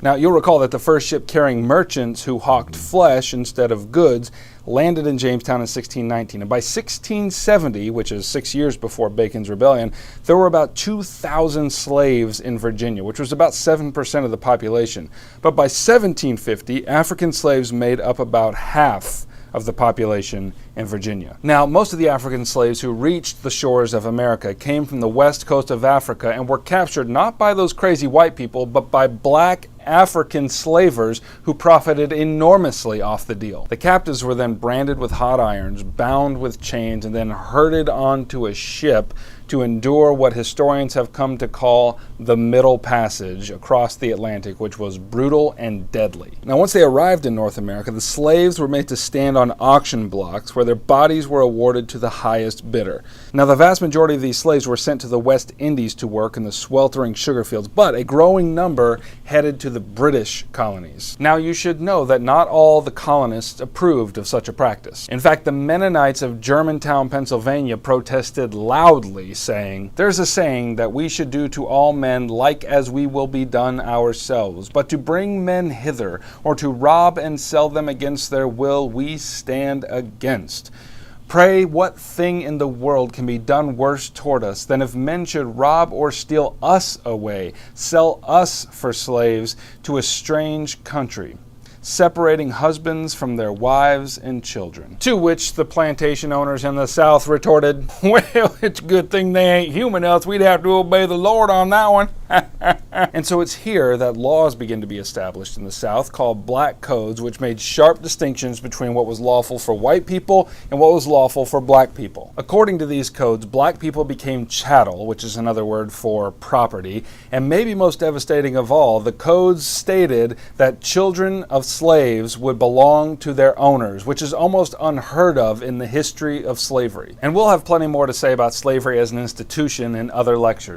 Now, you'll recall that the first ship carrying merchants who hawked flesh instead of goods landed in Jamestown in 1619. And by 1670, which is 6 years before Bacon's Rebellion, there were about 2,000 slaves in Virginia, which was about 7% of the population. But by 1750, African slaves made up about half of the population in Virginia. Now, most of the African slaves who reached the shores of America came from the west coast of Africa and were captured not by those crazy white people, but by black African slavers who profited enormously off the deal. The captives were then branded with hot irons, bound with chains, and then herded onto a ship to endure what historians have come to call the Middle Passage across the Atlantic, which was brutal and deadly. Now, once they arrived in North America, the slaves were made to stand on auction blocks where their bodies were awarded to the highest bidder. Now, the vast majority of these slaves were sent to the West Indies to work in the sweltering sugar fields, but a growing number headed to the British colonies. Now, you should know that not all the colonists approved of such a practice. In fact, the Mennonites of Germantown, Pennsylvania protested loudly, saying, "There's a saying that we should do to all men like as we will be done ourselves, but to bring men hither, or to rob and sell them against their will, we stand against. Pray, what thing in the world can be done worse toward us than if men should rob or steal us away, sell us for slaves to a strange country, separating husbands from their wives and children?" To which the plantation owners in the South retorted, "Well, it's a good thing they ain't human, else we'd have to obey the Lord on that one." And so it's here that laws begin to be established in the South called black codes, which made sharp distinctions between what was lawful for white people and what was lawful for black people. According to these codes, black people became chattel, which is another word for property, and maybe most devastating of all, the codes stated that children of slaves would belong to their owners, which is almost unheard of in the history of slavery. And we'll have plenty more to say about slavery as an institution in other lectures.